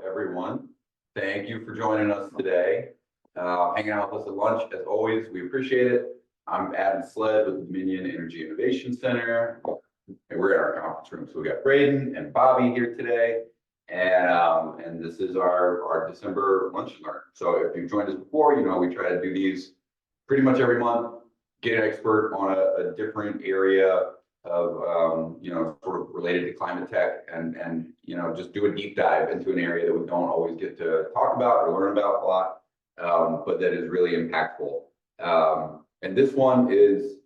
everyone. Thank you for joining us today. Hanging out with us at lunch, as always, we appreciate it. I'm Adam Sled with the Dominion Energy Innovation Center, and we're in our conference room. So we got Braden and Bobby here today, and this is our December lunch and learn. So if you've joined us before, you know we try to do these pretty much every month. Get an expert on a different area of sort of related to climate tech, and just do a deep dive into an area that we don't always get to talk about or learn about a lot, but that is really impactful. And this one is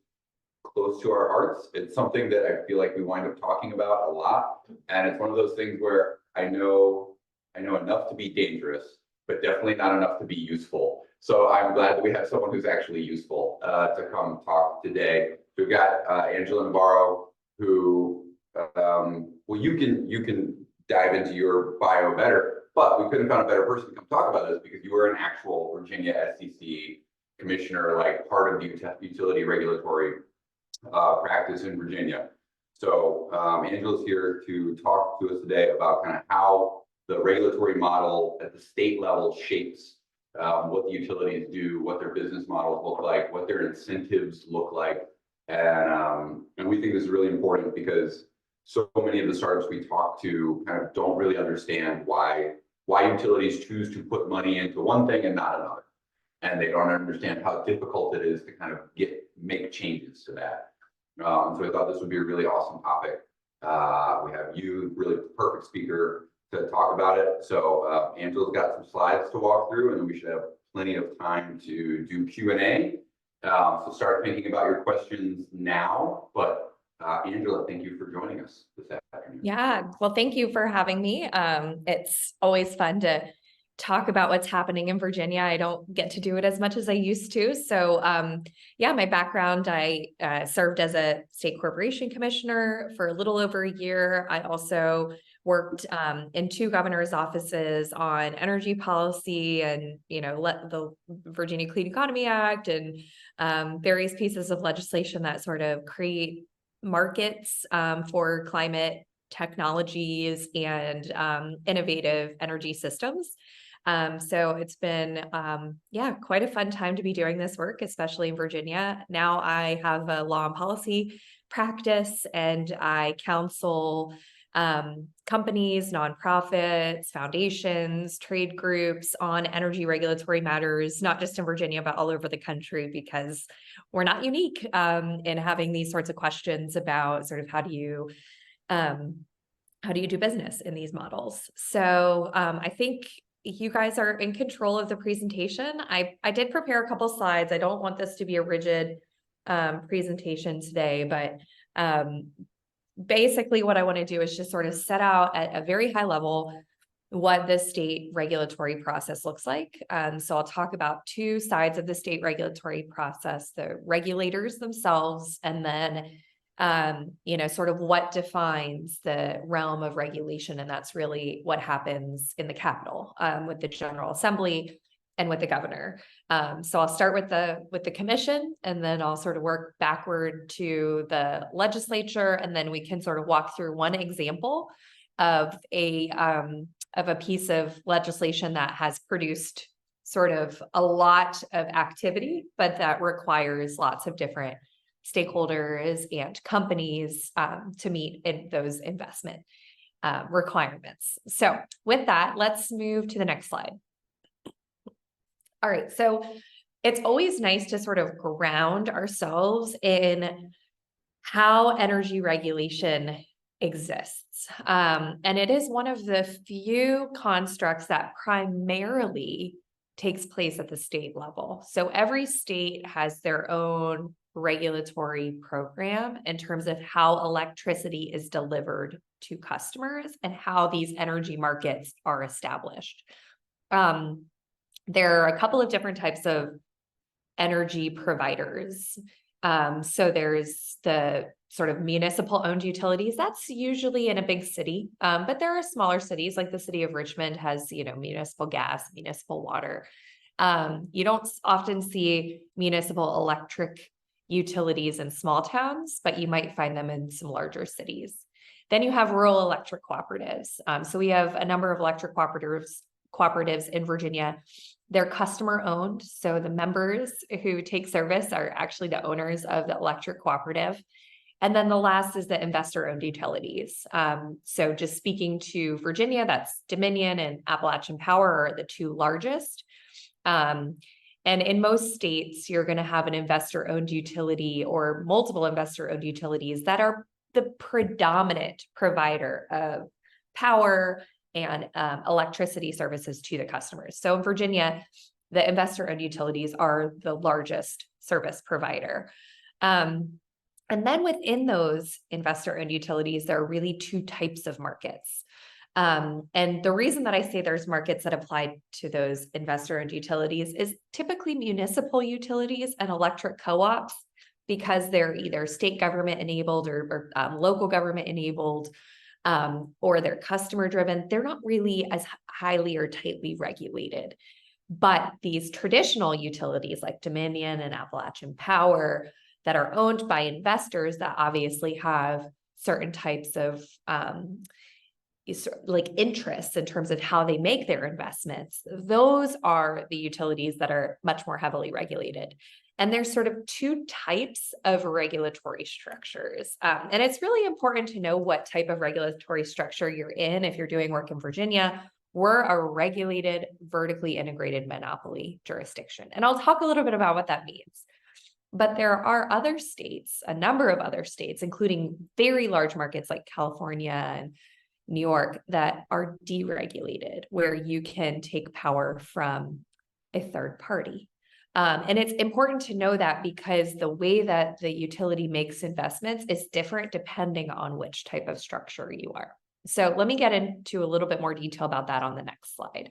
close to our hearts. It's something that I feel like we wind up talking about a lot, and it's one of those things where I know enough to be dangerous, but definitely not enough to be useful. So I'm glad that we have someone who's actually useful to come talk today. We've got Angela Navarro, who, well, you can dive into your bio better, but we couldn't find a better person to come talk about this because you were an actual Virginia SCC Commissioner, like part of the utility regulatory practice in Virginia. So Angela's here to talk to us today about kind of how the regulatory model at the state level shapes what the utilities do, what their business models look like, what their incentives look like. And we think this is really important because so many of the startups we talk to kind of don't really understand why utilities choose to put money into one thing and not another. And they don't understand how difficult it is to kind of make changes to that. So I thought this would be a really awesome topic. We have you, really perfect speaker to talk about it. So Angela's got some slides to walk through, and then we should have plenty of time to do Q&A. So start thinking about your questions now. But Angela, thank you for joining us this afternoon. Yeah, well, thank you for having me. It's always fun to talk about what's happening in Virginia. I don't get to do it as much as I used to. So yeah, my background, I served as a state corporation commissioner for a little over a year. I also worked in 2 governors' offices on energy policy and, the Virginia Clean Economy Act and various pieces of legislation that sort of create markets for climate technologies and innovative energy systems. So it's been, quite a fun time to be doing this work, especially in Virginia. Now I have a law and policy practice, and I counsel companies, nonprofits, foundations, trade groups on energy regulatory matters, not just in Virginia, but all over the country, because we're not unique in having these sorts of questions about sort of how do you do business in these models. So I think you guys are in control of the presentation. I did prepare a couple slides. I don't want this to be a rigid presentation today, but basically what I want to do is just sort of set out at a very high level what the state regulatory process looks like. So I'll talk about 2 sides of the state regulatory process, the regulators themselves, and then sort of what defines the realm of regulation. And that's really what happens in the Capitol with the General Assembly and with the governor. So I'll start with the commission, and then I'll sort of work backward to the legislature, and then we can sort of walk through one example of a piece of legislation that has produced sort of a lot of activity, but that requires lots of different stakeholders and companies to meet those investment requirements. So with that, let's move to the next slide. All right, so it's always nice to sort of ground ourselves in how energy regulation exists. And it is one of the few constructs that primarily takes place at the state level. So every state has their own regulatory program in terms of how electricity is delivered to customers and how these energy markets are established. There are a couple of different types of energy providers. So there's the sort of municipal owned utilities. That's usually in a big city, but there are smaller cities, like the city of Richmond has, municipal gas, municipal water. You don't often see municipal electric utilities in small towns, but you might find them in some larger cities. Then you have rural electric cooperatives. So we have a number of electric cooperatives in Virginia. They're customer owned. So the members who take service are actually the owners of the electric cooperative. And then the last is the investor-owned utilities. So just speaking to Virginia, that's Dominion and Appalachian Power are the two largest. And in most states, you're going to have an investor-owned utility or multiple investor-owned utilities that are the predominant provider of power and electricity services to the customers. So in Virginia, the investor-owned utilities are the largest service provider. And then within those investor-owned utilities, there are really two types of markets. And the reason that I say there's markets that apply to those investor-owned utilities is typically municipal utilities and electric co-ops, because they're either state government enabled or local government enabled, or they're customer driven. They're not really as highly or tightly regulated. But these traditional utilities like Dominion and Appalachian Power that are owned by investors that obviously have certain types of like interests in terms of how they make their investments, those are the utilities that are much more heavily regulated. And there's sort of two types of regulatory structures. And it's really important to know what type of regulatory structure you're in. If you're doing work in Virginia, we're a regulated, vertically integrated monopoly jurisdiction. And I'll talk a little bit about what that means. But there are other states, a number of other states, including very large markets like California and New York, that are deregulated, where you can take power from a third party. And it's important to know that because the way that the utility makes investments is different depending on which type of structure you are. So let me get into a little bit more detail about that on the next slide.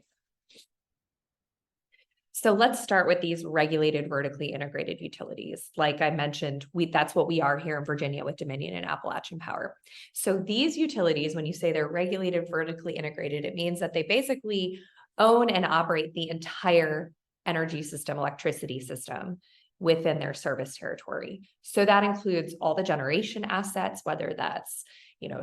So let's start with these regulated, vertically integrated utilities. Like I mentioned, that's what we are here in Virginia with Dominion and Appalachian Power. So these utilities, when you say they're regulated, vertically integrated, it means that they basically own and operate the entire energy system, electricity system within their service territory. So that includes all the generation assets, whether that's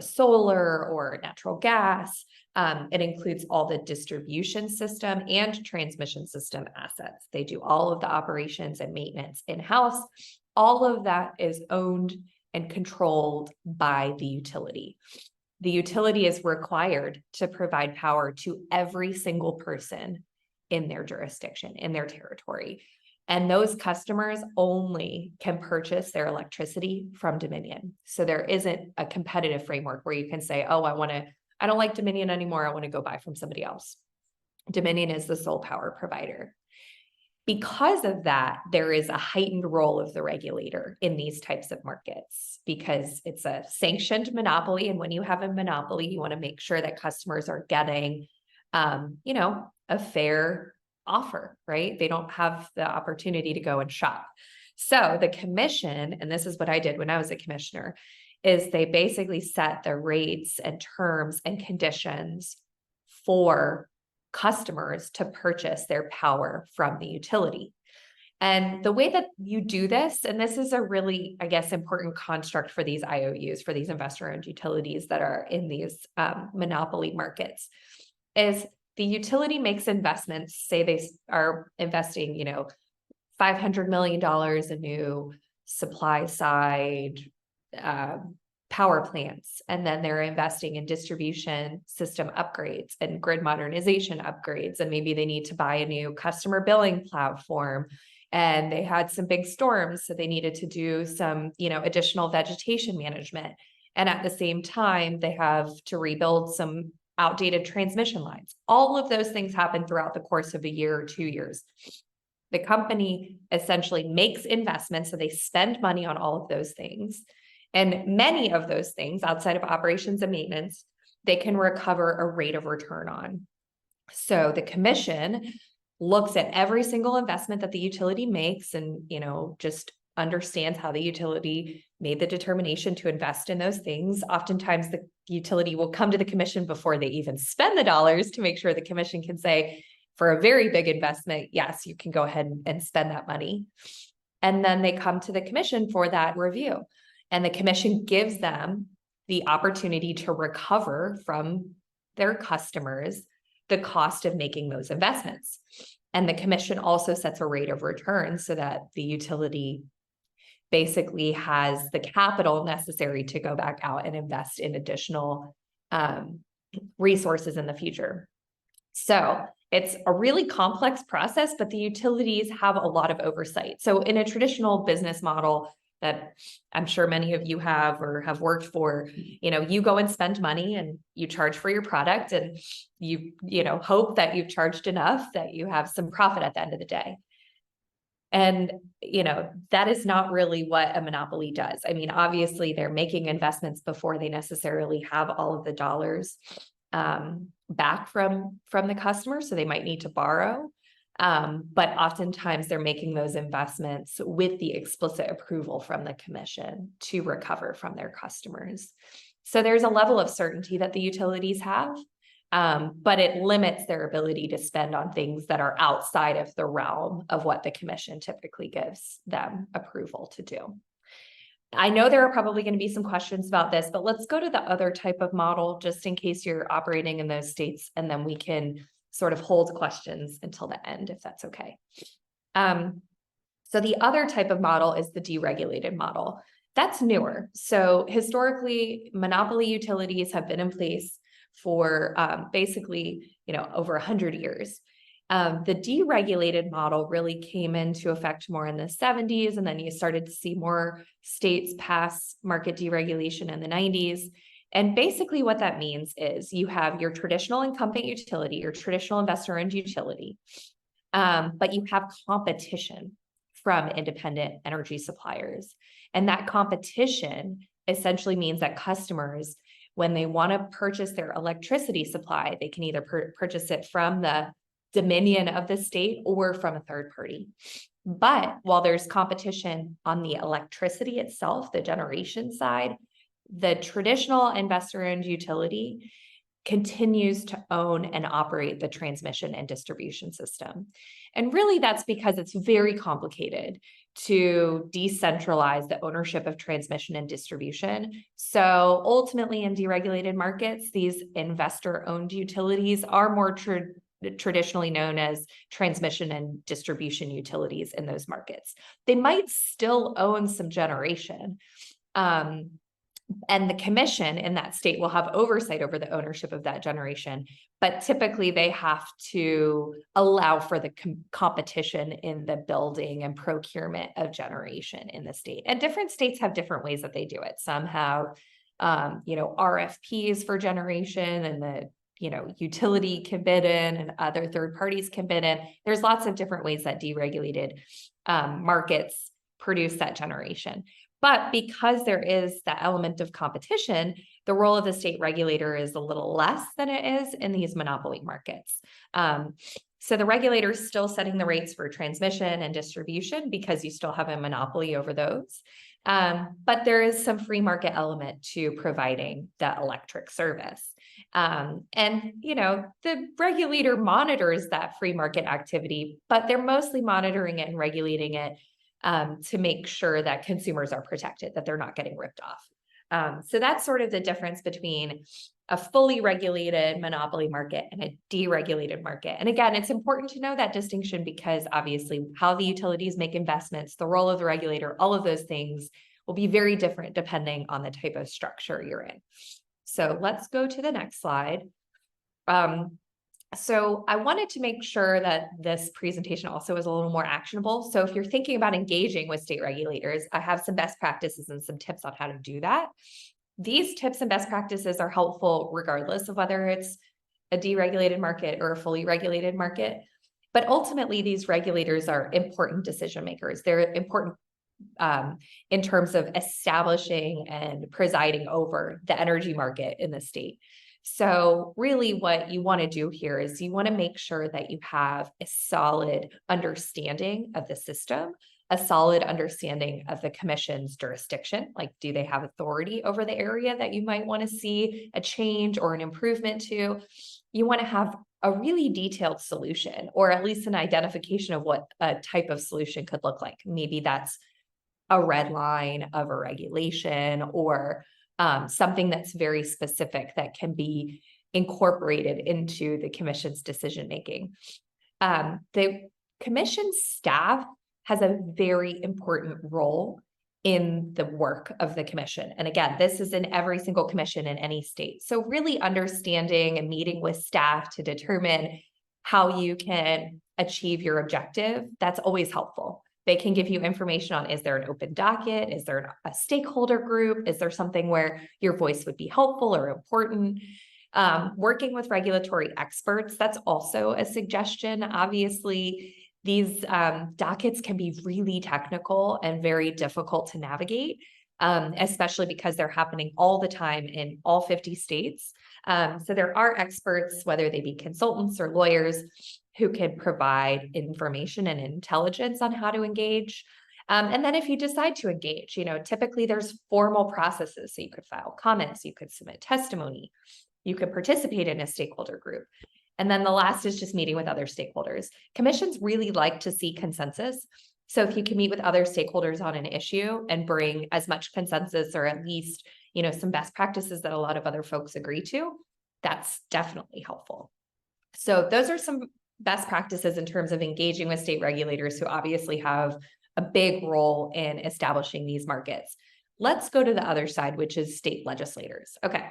solar or natural gas. It includes all the distribution system and transmission system assets. They do all of the operations and maintenance in-house. All of that is owned and controlled by the utility. The utility is required to provide power to every single person in their jurisdiction, in their territory. And those customers only can purchase their electricity from Dominion. So there isn't a competitive framework where you can say, oh, I don't like Dominion anymore. I want to go buy from somebody else. Dominion is the sole power provider. Because of that, there is a heightened role of the regulator in these types of markets because it's a sanctioned monopoly. And when you have a monopoly, you want to make sure that customers are getting, a fair offer, right? They don't have the opportunity to go and shop. So the commission, and this is what I did when I was a commissioner, is they basically set the rates and terms and conditions for customers to purchase their power from the utility. And the way that you do this, and this is a really, important construct for these IOUs, for these investor-owned utilities that are in these monopoly markets, is the utility makes investments, say they are investing, $500 million in new supply side power plants, and then they're investing in distribution system upgrades and grid modernization upgrades, and maybe they need to buy a new customer billing platform, and they had some big storms, so they needed to do some, additional vegetation management, and at the same time, they have to rebuild some outdated transmission lines. All of those things happen throughout the course of a year or 2 years. The company essentially makes investments, so they spend money on all of those things. And many of those things outside of operations and maintenance, they can recover a rate of return on. So the commission looks at every single investment that the utility makes and, just understands how the utility made the determination to invest in those things. Oftentimes the utility will come to the commission before they even spend the dollars to make sure the commission can say, for a very big investment, yes, you can go ahead and spend that money. And then they come to the commission for that review. And the commission gives them the opportunity to recover from their customers the cost of making those investments. And the commission also sets a rate of return so that the utility basically has the capital necessary to go back out and invest in additional resources in the future. So it's a really complex process, but the utilities have a lot of oversight. So in a traditional business model that I'm sure many of you have or have worked for, you go and spend money and you charge for your product, and you hope that you've charged enough that you have some profit at the end of the day. And, that is not really what a monopoly does. I mean, obviously they're making investments before they necessarily have all of the dollars back from the customer. So they might need to borrow. But oftentimes they're making those investments with the explicit approval from the commission to recover from their customers. So there's a level of certainty that the utilities have, but it limits their ability to spend on things that are outside of the realm of what the commission typically gives them approval to do. I know there are probably going to be some questions about this, but let's go to the other type of model just in case you're operating in those states, and then we can sort of hold questions until the end, if that's okay. So the other type of model is the deregulated model. That's newer. So historically, monopoly utilities have been in place for basically, over 100 years. The deregulated model really came into effect more in the 70s, and then you started to see more states pass market deregulation in the 90s. And basically what that means is you have your traditional incumbent utility, your traditional investor-owned utility, but you have competition from independent energy suppliers. And that competition essentially means that customers, when they want to purchase their electricity supply, they can either purchase it from the dominion of the state or from a third party. But while there's competition on the electricity itself, the generation side, the traditional investor-owned utility continues to own and operate the transmission and distribution system. And really that's because it's very complicated to decentralize the ownership of transmission and distribution. So ultimately in deregulated markets, these investor-owned utilities are more traditionally known as transmission and distribution utilities in those markets. They might still own some generation, and the commission in that state will have oversight over the ownership of that generation, but typically they have to allow for the competition in the building and procurement of generation in the state. And different states have different ways that they do it. Some have, RFPs for generation, and the utility can bid in and other third parties can bid in. There's lots of different ways that deregulated markets produce that generation. But because there is that element of competition, the role of the state regulator is a little less than it is in these monopoly markets. So the regulator is still setting the rates for transmission and distribution because you still have a monopoly over those. But there is some free market element to providing the electric service. And, the regulator monitors that free market activity, but they're mostly monitoring it and regulating it to make sure that consumers are protected, that they're not getting ripped off. So that's sort of the difference between a fully regulated monopoly market and a deregulated market. And again, it's important to know that distinction because obviously how the utilities make investments, the role of the regulator, all of those things will be very different depending on the type of structure you're in. So let's go to the next slide. So I wanted to make sure that this presentation also is a little more actionable. So if you're thinking about engaging with state regulators, I have some best practices and some tips on how to do that. These tips and best practices are helpful regardless of whether it's a deregulated market or a fully regulated market. But ultimately, these regulators are important decision makers. They're important in terms of establishing and presiding over the energy market in the state. So really what you want to do here is you want to make sure that you have a solid understanding of the system, a solid understanding of the commission's jurisdiction. Like, do they have authority over the area that you might want to see a change or an improvement to? You want to have a really detailed solution, or at least an identification of what a type of solution could look like. Maybe that's a red line of a regulation, or something that's very specific that can be incorporated into the commission's decision-making. The commission staff has a very important role in the work of the commission. And again, this is in every single commission in any state. So really understanding and meeting with staff to determine how you can achieve your objective, that's always helpful. They can give you information on, is there an open docket? Is there a stakeholder group? Is there something where your voice would be helpful or important? Working with regulatory experts, that's also a suggestion. Obviously, these dockets can be really technical and very difficult to navigate, especially because they're happening all the time in all 50 states. So there are experts, whether they be consultants or lawyers, who can provide information and intelligence on how to engage. And then if you decide to engage, typically there's formal processes. So you could file comments, you could submit testimony, you could participate in a stakeholder group. And then the last is just meeting with other stakeholders. Commissions really like to see consensus. So if you can meet with other stakeholders on an issue and bring as much consensus or at least, some best practices that a lot of other folks agree to, that's definitely helpful. So those are some best practices in terms of engaging with state regulators who obviously have a big role in establishing these markets. Let's go to the other side, which is state legislators. Okay,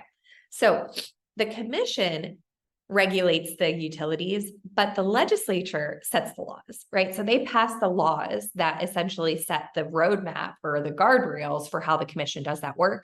so the commission regulates the utilities, but the legislature sets the laws, right? So they pass the laws that essentially set the roadmap or the guardrails for how the commission does that work.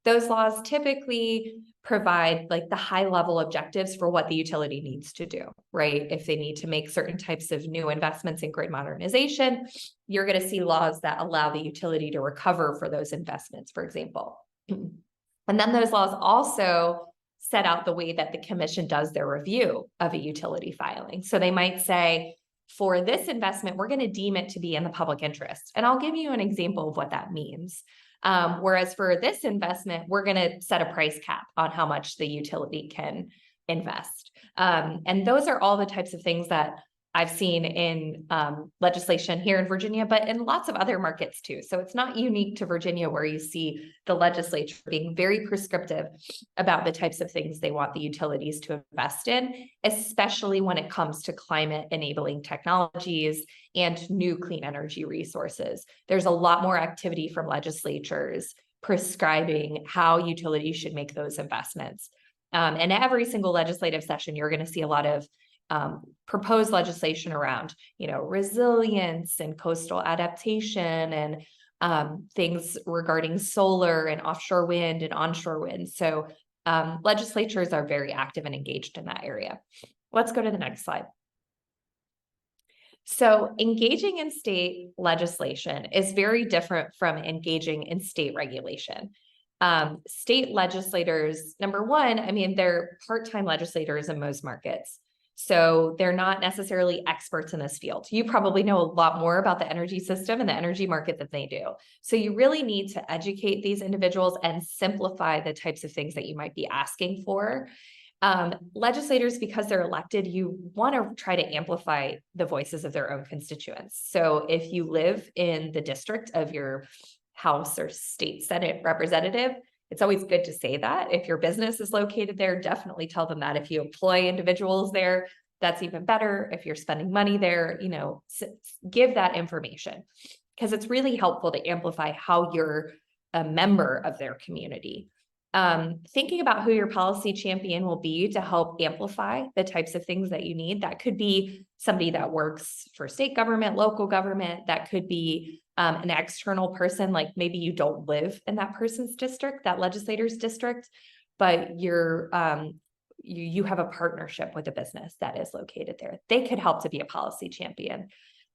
Those laws typically provide like the high level objectives for what the utility needs to do, right? If they need to make certain types of new investments in grid modernization, you're going to see laws that allow the utility to recover for those investments, for example. And then those laws also set out the way that the commission does their review of a utility filing. So they might say, for this investment, we're going to deem it to be in the public interest. And I'll give you an example of what that means. Whereas for this investment, we're going to set a price cap on how much the utility can invest. And those are all the types of things that I've seen in legislation here in Virginia, but in lots of other markets too. So it's not unique to Virginia where you see the legislature being very prescriptive about the types of things they want the utilities to invest in, especially when it comes to climate enabling technologies and new clean energy resources. There's a lot more activity from legislatures prescribing how utilities should make those investments. And every single legislative session, you're going to see a lot of proposed legislation around, resilience and coastal adaptation and things regarding solar and offshore wind and onshore wind. So legislatures are very active and engaged in that area. Let's go to the next slide. So engaging in state legislation is very different from engaging in state regulation. State legislators, number one, they're part-time legislators in most markets. So they're not necessarily experts in this field. You probably know a lot more about the energy system and the energy market than they do. So you really need to educate these individuals and simplify the types of things that you might be asking for. Legislators, because they're elected, you want to try to amplify the voices of their own constituents. So if you live in the district of your House or state Senate representative, it's always good to say that. If your business is located there, definitely tell them that. If you employ individuals there, that's even better. If you're spending money there, give that information because it's really helpful to amplify how you're a member of their community. Thinking about who your policy champion will be to help amplify the types of things that you need. That could be somebody that works for state government, local government. That could be an external person, like maybe you don't live in that person's district, that legislator's district, but you have a partnership with a business that is located there. They could help to be a policy champion.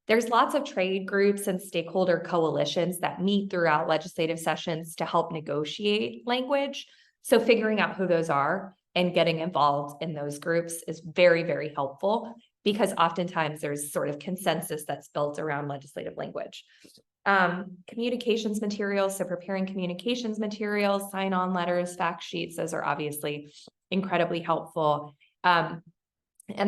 There's lots of trade groups and stakeholder coalitions that meet throughout legislative sessions to help negotiate language. So figuring out who those are and getting involved in those groups is very, very helpful because oftentimes there's sort of consensus that's built around legislative language. Communications materials, so preparing communications materials, sign-on letters, fact sheets, those are obviously incredibly helpful. And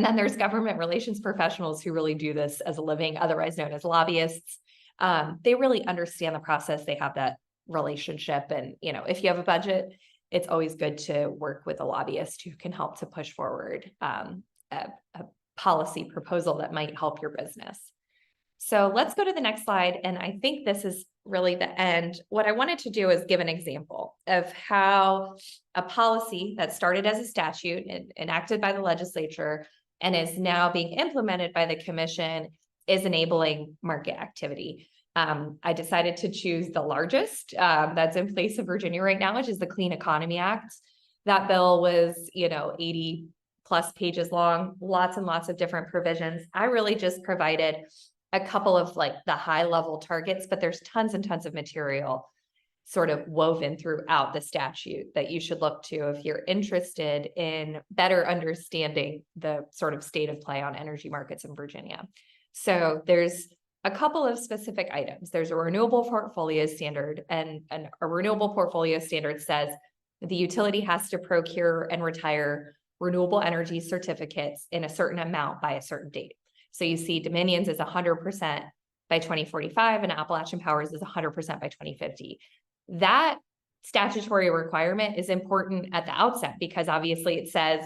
then there's government relations professionals who really do this as a living, otherwise known as lobbyists. They really understand the process. They have that relationship. And, if you have a budget, it's always good to work with a lobbyist who can help to push forward a policy proposal that might help your business. So let's go to the next slide. And I think this is really the end. What I wanted to do is give an example of how a policy that started as a statute and enacted by the legislature and is now being implemented by the commission is enabling market activity. I decided to choose the largest that's in place in Virginia right now, which is the Clean Economy Act. That bill was, 80 plus pages long, lots and lots of different provisions. I really just provided a couple of like the high level targets, but there's tons and tons of material sort of woven throughout the statute that you should look to if you're interested in better understanding the sort of state of play on energy markets in Virginia. So there's a couple of specific items. There's a renewable portfolio standard, and a renewable portfolio standard says the utility has to procure and retire renewable energy certificates in a certain amount by a certain date. So you see Dominion's is 100% by 2045 and Appalachian Power's is 100% by 2050. That statutory requirement is important at the outset because obviously it says,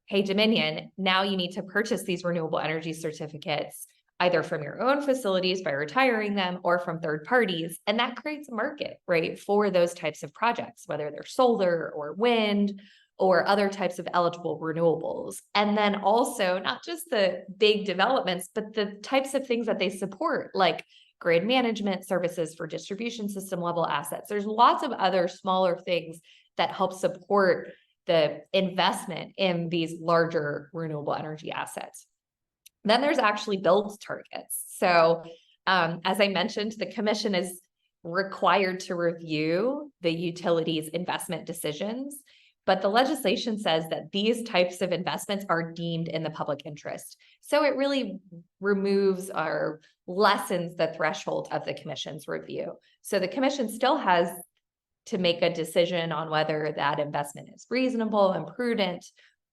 hey, Dominion, now you need to purchase these renewable energy certificates either from your own facilities by retiring them or from third parties. And that creates a market, right, for those types of projects, whether they're solar or wind or other types of eligible renewables. And then also not just the big developments, but the types of things that they support, like grid management services for distribution system level assets. There's lots of other smaller things that help support the investment in these larger renewable energy assets. Then there's actually build targets. So as I mentioned, the commission is required to review the utility's investment decisions, but the legislation says that these types of investments are deemed in the public interest. So it really removes or lessens the threshold of the commission's review. So the commission still has to make a decision on whether that investment is reasonable and prudent.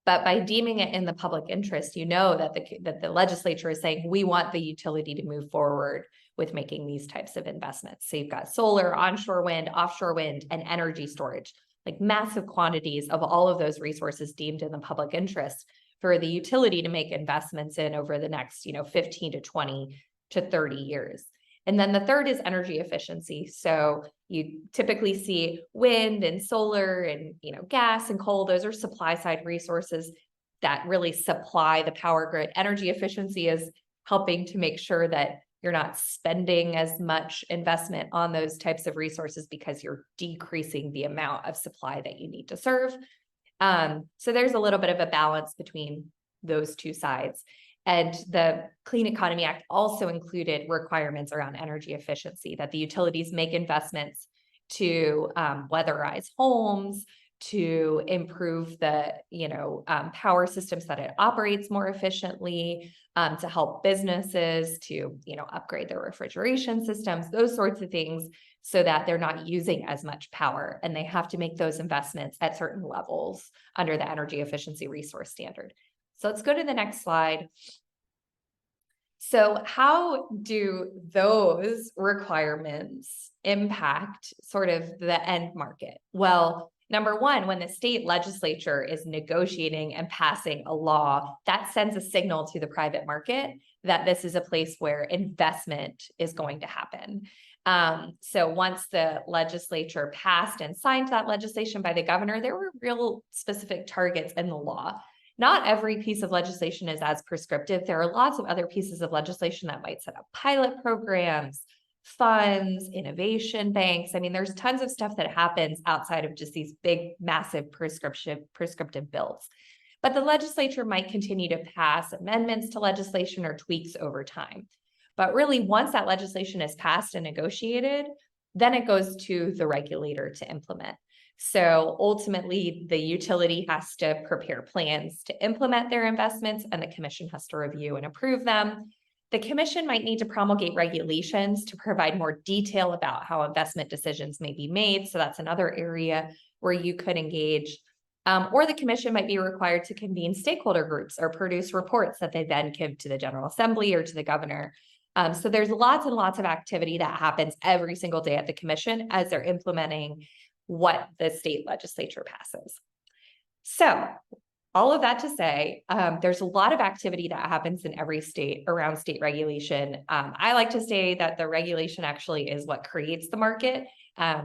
But by deeming it in the public interest, you know that the legislature is saying, we want the utility to move forward with making these types of investments. So you've got solar, onshore wind, offshore wind, and energy storage, like massive quantities of all of those resources deemed in the public interest for the utility to make investments in over the next, 15 to 20 to 30 years. And then the third is energy efficiency. So you typically see wind and solar and gas and coal. Those are supply side resources that really supply the power grid. Energy efficiency is helping to make sure that you're not spending as much investment on those types of resources because you're decreasing the amount of supply that you need to serve. So there's a little bit of a balance between those two sides. And the Clean Economy Act also included requirements around energy efficiency, that the utilities make investments to weatherize homes, to improve the power systems that it operates more efficiently, to help businesses to upgrade their refrigeration systems, those sorts of things, so that they're not using as much power, and they have to make those investments at certain levels under the energy efficiency resource standard. So let's go to the next slide. So how do those requirements impact sort of the end market? Well, number one, when the state legislature is negotiating and passing a law, that sends a signal to the private market that this is a place where investment is going to happen. So once the legislature passed and signed that legislation by the governor, there were real specific targets in the law. Not every piece of legislation is as prescriptive. There are lots of other pieces of legislation that might set up pilot programs, funds, innovation banks. I mean, there's tons of stuff that happens outside of just these big, massive prescriptive bills. But the legislature might continue to pass amendments to legislation or tweaks over time. But really, once that legislation is passed and negotiated, then it goes to the regulator to implement. So ultimately, the utility has to prepare plans to implement their investments, and the commission has to review and approve them. The commission might need to promulgate regulations to provide more detail about how investment decisions may be made. So that's another area where you could engage. Or the commission might be required to convene stakeholder groups or produce reports that they then give to the General Assembly or to the governor. So there's lots and lots of activity that happens every single day at the commission as they're implementing what the state legislature passes. So all of that to say, there's a lot of activity that happens in every state around state regulation. I like to say that the regulation actually is what creates the market,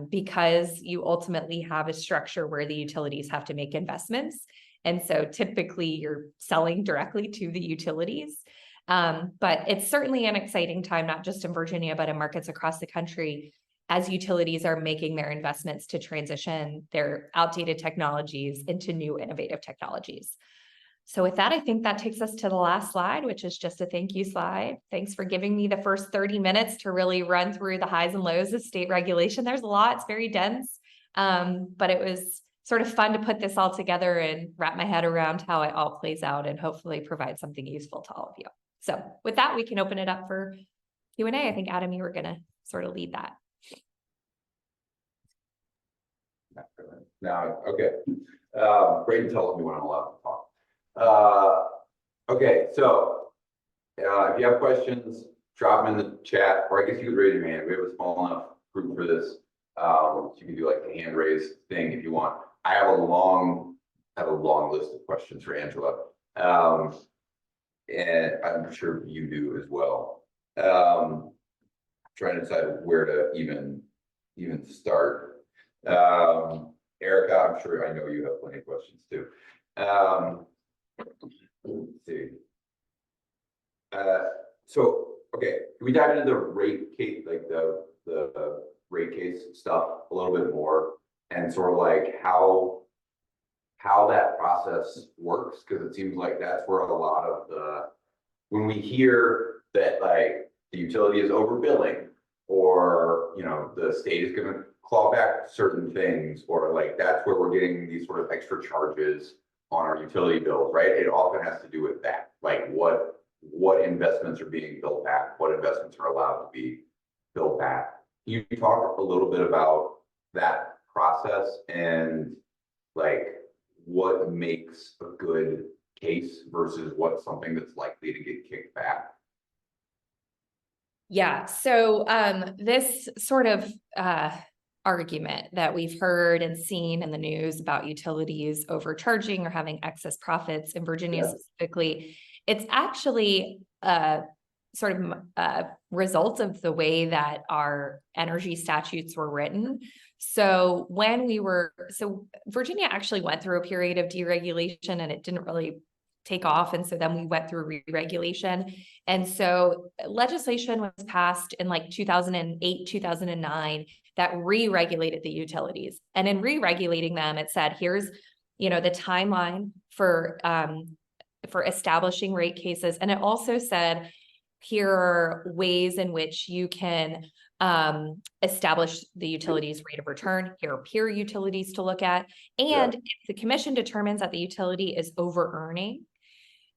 because you ultimately have a structure where the utilities have to make investments. And so typically you're selling directly to the utilities. But it's certainly an exciting time, not just in Virginia, but in markets across the country, as utilities are making their investments to transition their outdated technologies into new innovative technologies. So with that, I think that takes us to the last slide, which is just a thank you slide. Thanks for giving me the first 30 minutes to really run through the highs and lows of state regulation. There's a lot, it's very dense, but it was sort of fun to put this all together and wrap my head around how it all plays out and hopefully provide something useful to all of you. So with that, we can open it up for Q&A. I think, Adam, you were going to sort of lead that. Now, okay. Brayden tells me when I'm allowed to talk. Okay, so if you have questions, drop them in the chat, or I guess you could raise your hand. We have a small enough group for this. You can do like the hand raise thing if you want. I have a long list of questions for Angela. And I'm sure you do as well. Trying to decide where to even start. Erica, I'm sure I know you have plenty of questions too. Let's see. So okay, can we dive into the rate case, like the rate case stuff a little bit more, and sort of like how that process works? Because it seems like that's where a lot of when we hear that like the utility is overbilling, or the state is going to claw back certain things, or like that's where we're getting these sort of extra charges on our utility bills, right? It often has to do with that, like what investments are being built back, what investments are allowed to be built back. Can you talk a little bit about that process and like what makes a good case versus what's something that's likely to get kicked back? Yeah, so this sort of argument that we've heard and seen in the news about utilities overcharging or having excess profits in Virginia specifically, it's actually a sort of a result of the way that our energy statutes were written. So Virginia actually went through a period of deregulation and it didn't really take off. And so then we went through re-regulation. And so legislation was passed in like 2008, 2009 that re-regulated the utilities. And in re-regulating them, it said, here's, the timeline for establishing rate cases. And it also said, here are ways in which you can establish the utilities rate of return. Here are peer utilities to look at. And if the commission determines that the utility is over-earning,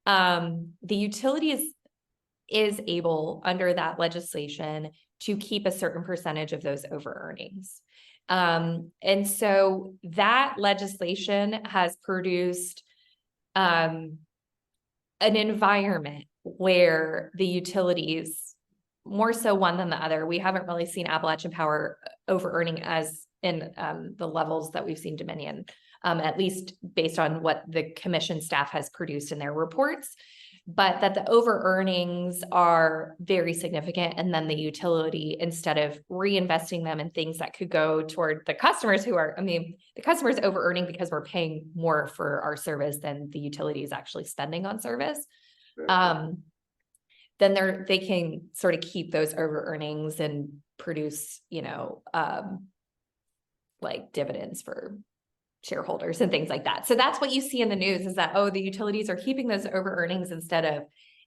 the utility is able, under that legislation, to keep a certain percentage of those over-earnings. And so that legislation has produced an environment where the utilities, more so one than the other, we haven't really seen Appalachian Power over-earning as in the levels that we've seen Dominion, at least based on what the commission staff has produced in their reports, but that the over-earnings are very significant. And then the utility, instead of reinvesting them in things that could go toward the customers the customers over-earning because we're paying more for our service than the utility is actually spending on service. Then they can sort of keep those over-earnings and produce, like dividends for shareholders and things like that. So that's what you see in the news, is that, the utilities are keeping those over-earnings instead of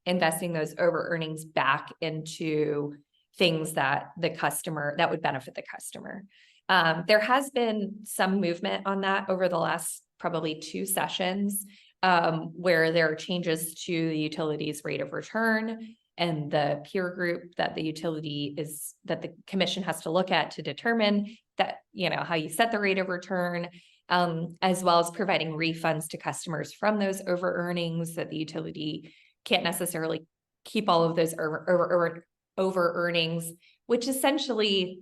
investing those over-earnings back into things that would benefit the customer. There has been some movement on that over the last probably 2 sessions, where there are changes to the utilities rate of return and the peer group that the commission has to look at to determine that, how you set the rate of return, as well as providing refunds to customers from those over earnings, that the utility can't necessarily keep all of those over earnings, which essentially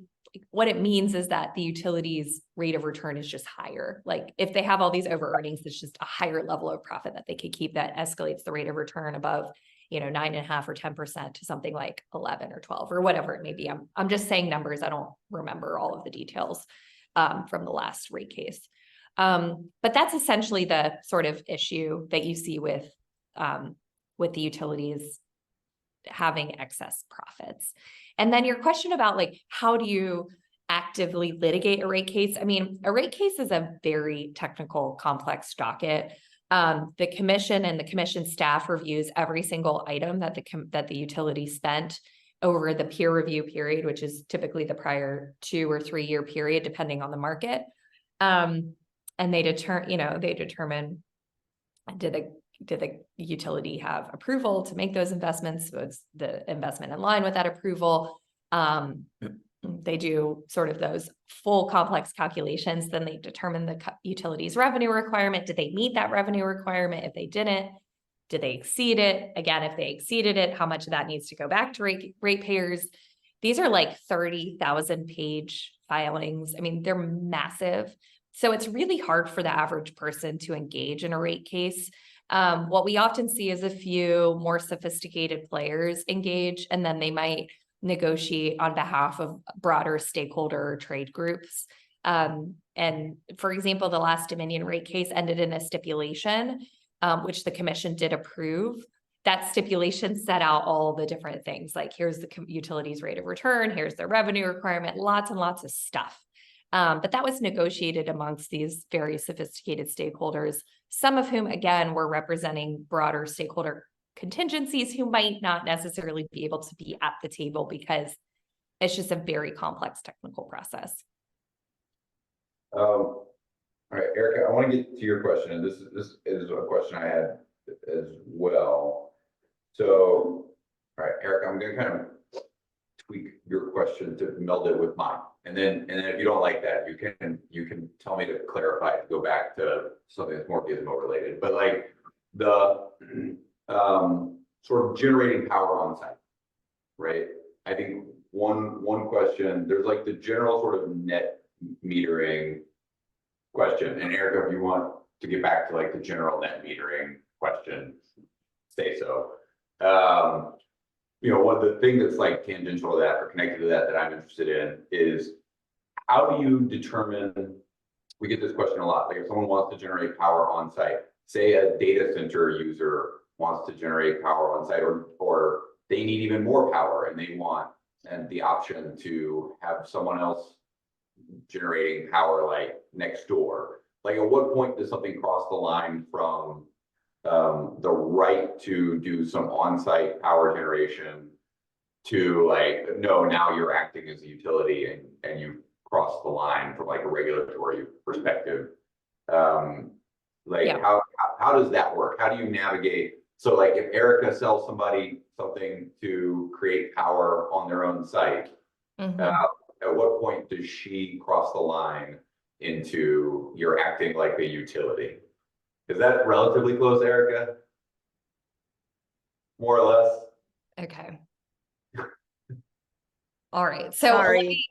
what it means is that the utilities rate of return is just higher. Like if they have all these over earnings, it's just a higher level of profit that they could keep that escalates the rate of return above, 9.5 or 10% to something like 11 or 12 or whatever it may be. I'm just saying numbers. I don't remember all of the details from the last rate case. But that's essentially the sort of issue that you see with the utilities having excess profits. And then your question about like, how do you actively litigate a rate case? I mean, a rate case is a very technical, complex docket. The commission and the commission staff reviews every single item that the utility spent over the peer review period, which is typically the prior 2 or 3 year period, depending on the market. And they determine, did the utility have approval to make those investments? Was the investment in line with that approval? They do sort of those full complex calculations. Then they determine the utility's revenue requirement. Did they meet that revenue requirement? If they didn't, did they exceed it? Again, if they exceeded it, how much of that needs to go back to ratepayers? These are like 30,000 page filings. I mean, they're massive. So it's really hard for the average person to engage in a rate case. What we often see is a few more sophisticated players engage, and then they might negotiate on behalf of broader stakeholder or trade groups. And for example, the last Dominion rate case ended in a stipulation, which the commission did approve. That stipulation set out all the different things, like here's the utility's rate of return, here's the revenue requirement, lots and lots of stuff. But that was negotiated amongst these very sophisticated stakeholders, some of whom, again, were representing broader stakeholder contingencies who might not necessarily be able to be at the table because it's just a very complex technical process. All right, Erica, I want to get to your question, and this is a question I had as well. So, all right, Erica, I'm going to kind of tweak your question to meld it with mine, and then if you don't like that, you can tell me to clarify to go back to something that's more gizmo related. But like the sort of generating power on site, right? I think one question, there's like the general sort of net metering question, and Erica, if you want to get back to like the general net metering question, say so. What the thing that's like tangential to that or connected to that I'm interested in is how do you determine, we get this question a lot, like if someone wants to generate power on site, say a data center user wants to generate power on site, or they need even more power and they want the option to have someone else generating power like next door. Like at what point does something cross the line from the right to do some on-site power generation to like, no, now you're acting as a utility and you cross the line from like a regulatory perspective? How does that work? How do you navigate? So like if Erica sells somebody something to create power on their own site, at what point does she cross the line into you're acting like a utility? Is that relatively close, Erica? More or less? Okay. All right. So sorry.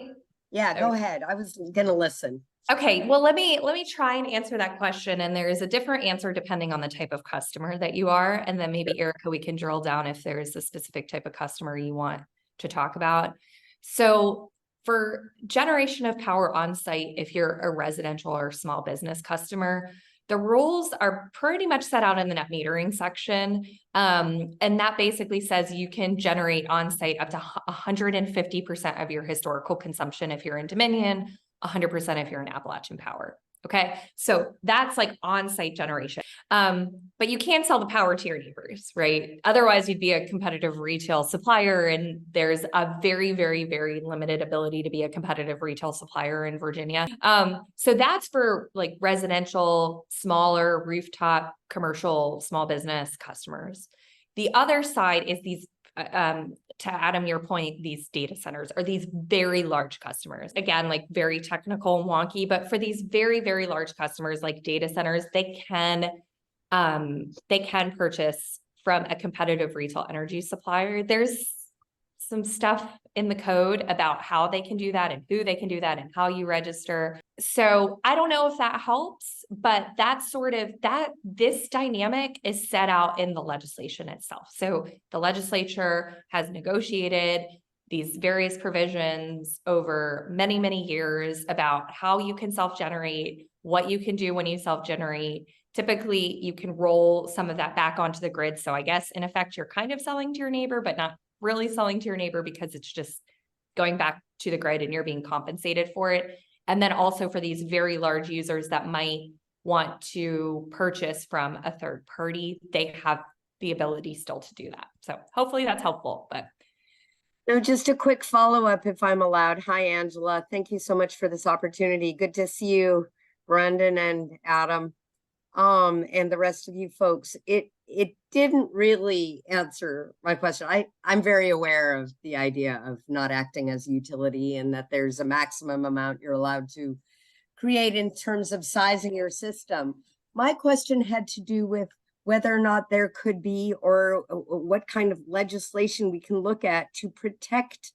Yeah, go ahead. I was gonna listen. Okay, well, let me try and answer that question. And there is a different answer depending on the type of customer that you are. And then maybe Erica, we can drill down if there's a specific type of customer you want to talk about. So for generation of power on site, if you're a residential or small business customer, the rules are pretty much set out in the net metering section. And that basically says you can generate on site up to 150% of your historical consumption if you're in Dominion, 100% if you're in Appalachian Power. Okay, so that's like on-site generation. But you can't sell the power to your neighbors, right? Otherwise, you'd be a competitive retail supplier, and there's a very, very, very limited ability to be a competitive retail supplier in Virginia. So that's for like residential, smaller, rooftop, commercial, small business customers. The other side is these to Adam, your point, these data centers are these very large customers. Again, like very technical and wonky, but for these very, very large customers like data centers, they can purchase from a competitive retail energy supplier. There's some stuff in the code about how they can do that and who they can do that and how you register. So I don't know if that helps, but that's sort of this dynamic is set out in the legislation itself. So the legislature has negotiated these various provisions over many, many years about how you can self-generate, what you can do when you self-generate. Typically, you can roll some of that back onto the grid. So I guess in effect, you're kind of selling to your neighbor, but not really selling to your neighbor because it's just going back to the grid and you're being compensated for it. And then also for these very large users that might want to purchase from a third party, they have the ability still to do that. So hopefully that's helpful, but. No, just a quick follow-up if I'm allowed. Hi, Angela. Thank you so much for this opportunity. Good to see you, Brendan and Adam, and the rest of you folks. It didn't really answer my question. I'm very aware of the idea of not acting as a utility and that there's a maximum amount you're allowed to create in terms of sizing your system. My question had to do with whether or not there could be or what kind of legislation we can look at to protect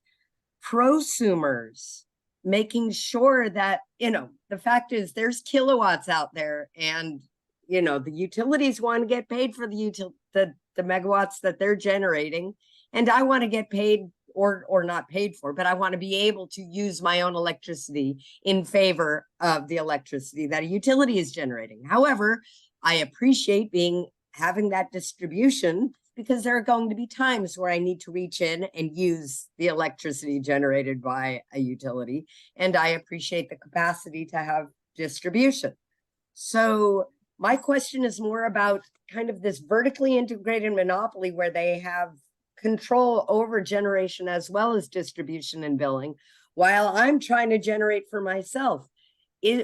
prosumers, making sure that, the fact is there's kilowatts out there and, the utilities want to get paid for the megawatts that they're generating. And I want to get paid or not paid for, but I want to be able to use my own electricity in favor of the electricity that a utility is generating. However, I appreciate having that distribution because there are going to be times where I need to reach in and use the electricity generated by a utility. And I appreciate the capacity to have distribution. So my question is more about kind of this vertically integrated monopoly where they have control over generation as well as distribution and billing, while I'm trying to generate for myself.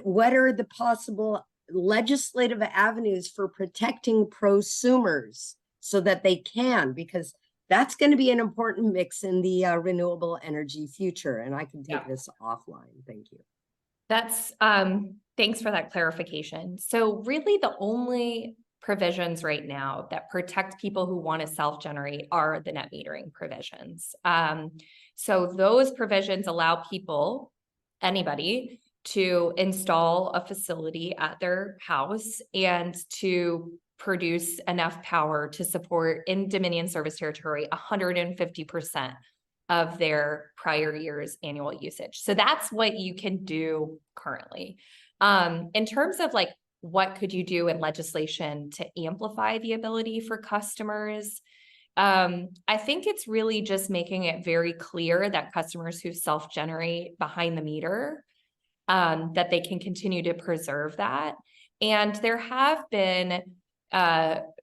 What are the possible legislative avenues for protecting prosumers so that they can, because that's going to be an important mix in the renewable energy future. And I can take this offline. Thank you. That's thanks for that clarification. So really the only provisions right now that protect people who want to self-generate are the net metering provisions. So those provisions allow anybody to install a facility at their house and to produce enough power to support in Dominion service territory 150% of their prior year's annual usage. So that's what you can do currently. In terms of what could you do in legislation to amplify the ability for customers? I think it's really just making it very clear that customers who self-generate behind the meter, that they can continue to preserve that. And there have been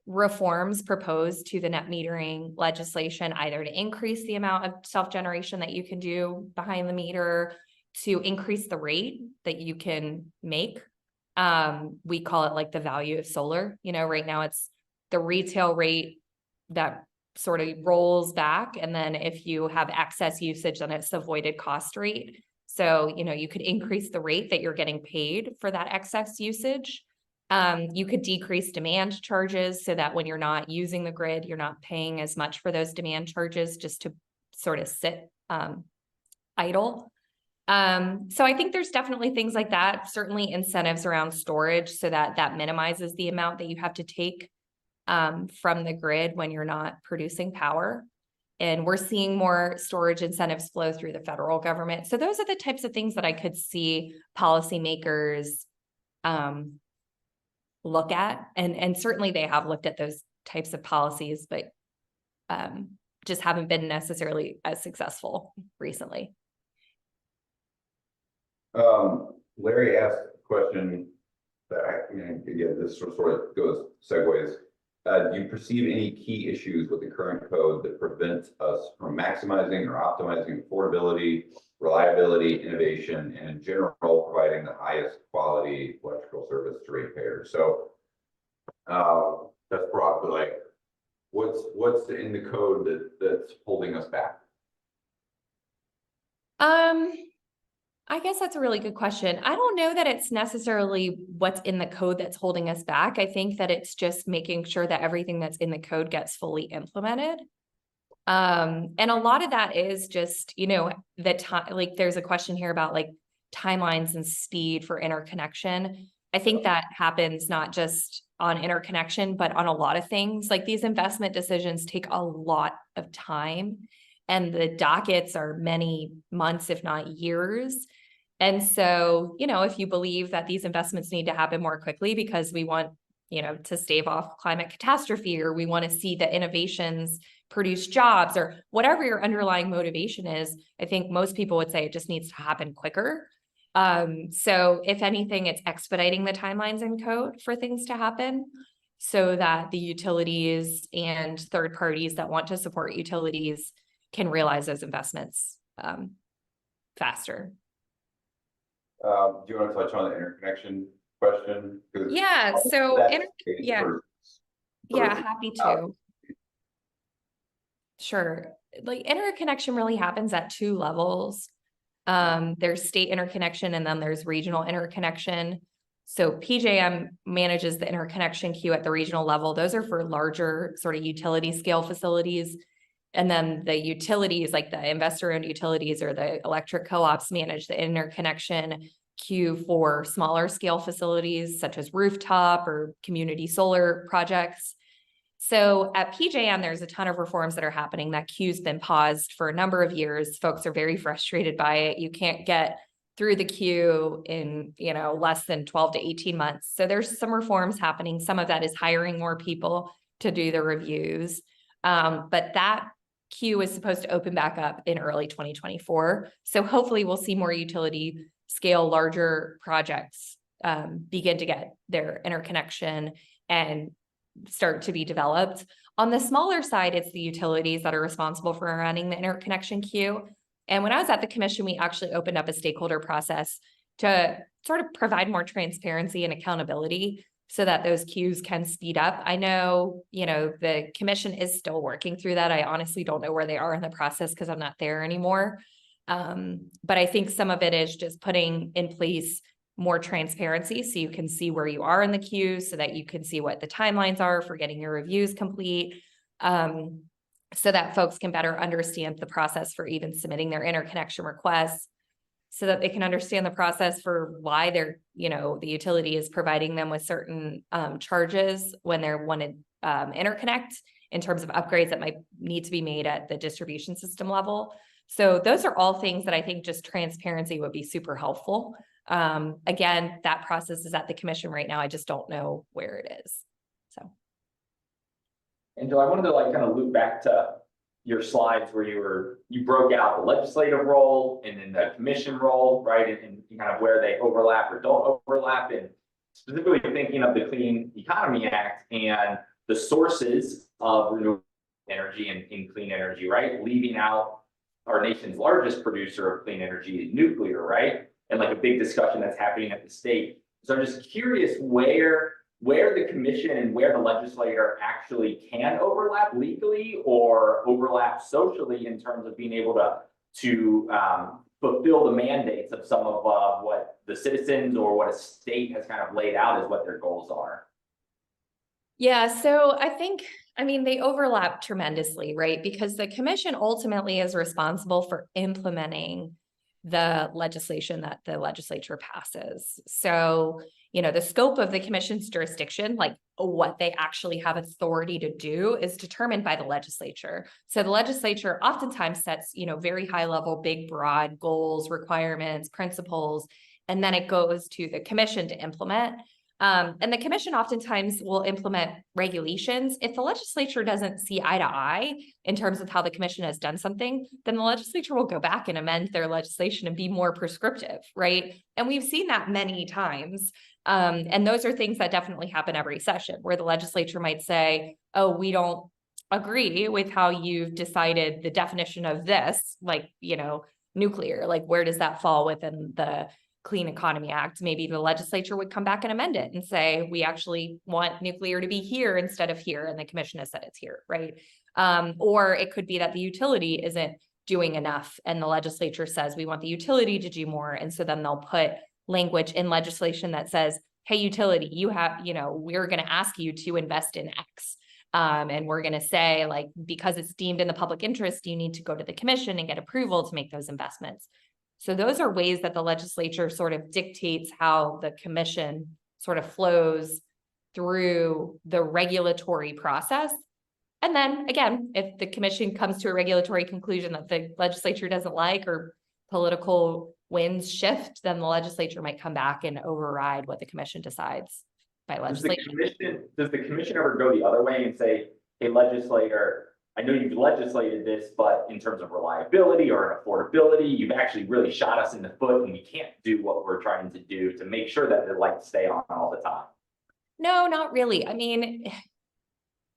reforms proposed to the net metering legislation, either to increase the amount of self-generation that you can do behind the meter, to increase the rate that you can make. We call it the value of solar. Right now it's the retail rate that sort of rolls back. And then if you have excess usage, then it's the avoided cost rate. So, you could increase the rate that you're getting paid for that excess usage. You could decrease demand charges so that when you're not using the grid, you're not paying as much for those demand charges just to sort of sit idle. So I think there's definitely things like that, certainly incentives around storage so that minimizes the amount that you have to take from the grid when you're not producing power. And we're seeing more storage incentives flow through the federal government. So those are the types of things that I could see policymakers look at. And certainly they have looked at those types of policies, but just haven't been necessarily as successful recently. Larry asked a question that again, this sort of goes segues. Do you perceive any key issues with the current code that prevent us from maximizing or optimizing affordability, reliability, innovation, and in general providing the highest quality electrical service to ratepayers? So that's broadly what's in the code that's holding us back? I guess that's a really good question. I don't know that it's necessarily what's in the code that's holding us back. I think that it's just making sure that everything that's in the code gets fully implemented. And a lot of that is just, you know, the time, like there's a question here about like timelines and speed for interconnection. I think that happens not just on interconnection, but on a lot of things. Like these investment decisions take a lot of time, and the dockets are many months, if not years. And so, you know, if you believe that these investments need to happen more quickly because we want, you know, to stave off climate catastrophe, or we want to see the innovations produce jobs, or whatever your underlying motivation is, I think most people would say it just needs to happen quicker. So if anything, it's expediting the timelines in code for things to happen so that the utilities and third parties that want to support utilities can realize those investments faster. Do you want to touch on the interconnection question? Yeah, so yeah, versus happy to. Sure. Like interconnection really happens at two levels. There's state interconnection and then there's regional interconnection. So PJM manages the interconnection queue at the regional level. Those are for larger sort of utility scale facilities. And then the utilities, like the investor-owned utilities or the electric co-ops, manage the interconnection queue for smaller scale facilities such as rooftop or community solar projects. So at PJM, there's a ton of reforms that are happening. That queue's been paused for a number of years. Folks are very frustrated by it. You can't get through the queue in, you know, less than 12 to 18 months. So there's some reforms happening. Some of that is hiring more people to do the reviews. But that queue is supposed to open back up in early 2024. So hopefully we'll see more utility scale, larger projects begin to get their interconnection and start to be developed. On the smaller side, it's the utilities that are responsible for running the interconnection queue. And when I was at the commission, we actually opened up a stakeholder process to sort of provide more transparency and accountability so that those queues can speed up. I know, you know, the commission is still working through that. I honestly don't know where they are in the process because I'm not there anymore. But I think some of it is just putting in place more transparency so you can see where you are in the queue, so that you can see what the timelines are for getting your reviews complete, so that folks can better understand the process for even submitting their interconnection requests, so that they can understand the process for why they're, you know, the utility is providing them with certain charges when they're wanted interconnect in terms of upgrades that might need to be made at the distribution system level. So those are all things that I think just transparency would be super helpful. Again, that process is at the commission right now. I just don't know where it is. So. Angela, I wanted to like kind of loop back to your slides where you broke out the legislative role and then the commission role, right? And kind of where they overlap or don't overlap, and specifically thinking of the Clean Economy Act and the sources of renewable energy and clean energy, right? Leaving out our nation's largest producer of clean energy, nuclear, right? And like a big discussion that's happening at the state. So I'm just curious where the commission and where the legislator actually can overlap legally or overlap socially in terms of being able to fulfill the mandates of some of what the citizens or what a state has kind of laid out as what their goals are. Yeah, so I mean, they overlap tremendously, right? Because the commission ultimately is responsible for implementing the legislation that the legislature passes. So, you know, the scope of the commission's jurisdiction, like what they actually have authority to do, is determined by the legislature. So the legislature oftentimes sets, you know, very high level, big, broad goals, requirements, principles, and then it goes to the commission to implement. And the commission oftentimes will implement regulations. If the legislature doesn't see eye to eye in terms of how the commission has done something, then the legislature will go back and amend their legislation and be more prescriptive, right? And we've seen that many times. And those are things that definitely happen every session, where the legislature might say, oh, we don't agree with how you've decided the definition of this, like, you know, nuclear, like where does that fall within the Clean Economy Act? Maybe the legislature would come back and amend it and say, we actually want nuclear to be here instead of here. And the commission has said it's here, right? Or it could be that the utility isn't doing enough and the legislature says, we want the utility to do more. And so then they'll put language in legislation that says, hey, utility, you have, you know, we're going to ask you to invest in X. And we're going to say, like, because it's deemed in the public interest, you need to go to the commission and get approval to make those investments. So those are ways that the legislature sort of dictates how the commission sort of flows through the regulatory process. And then again, if the commission comes to a regulatory conclusion that the legislature doesn't like, or political winds shift, then the legislature might come back and override what the commission decides by legislation. Does the commission ever go the other way and say, hey, legislator, I know you've legislated this, but in terms of reliability or affordability, you've actually really shot us in the foot and we can't do what we're trying to do to make sure that the lights stay on all the time? No, not really. I mean,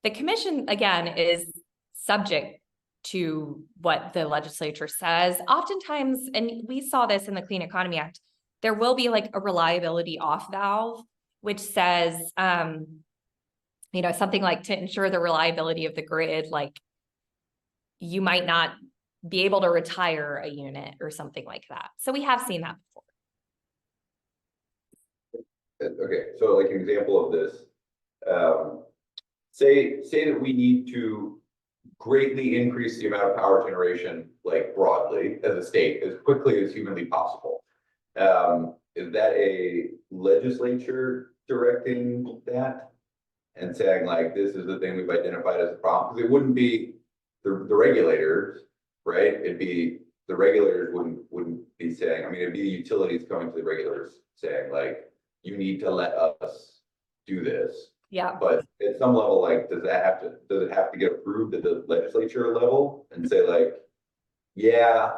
the commission, again, is subject to what the legislature says. Oftentimes, and we saw this in the Clean Economy Act, there will be like a reliability off valve, which says, you know, something like to ensure the reliability of the grid, like you might not be able to retire a unit or something like that. So we have seen that before. Okay, so like an example of this, say that we need to greatly increase the amount of power generation, like broadly as a state, as quickly as humanly possible. Is that a legislature directing that and saying like, this is the thing we've identified as a problem? Because it wouldn't be the regulators, right? It'd be the regulators wouldn't be saying, I mean, it'd be the utilities coming to the regulators saying like, you need to let us do this. Yeah. But at some level, like, does it have to get approved at the legislature level and say like, yeah,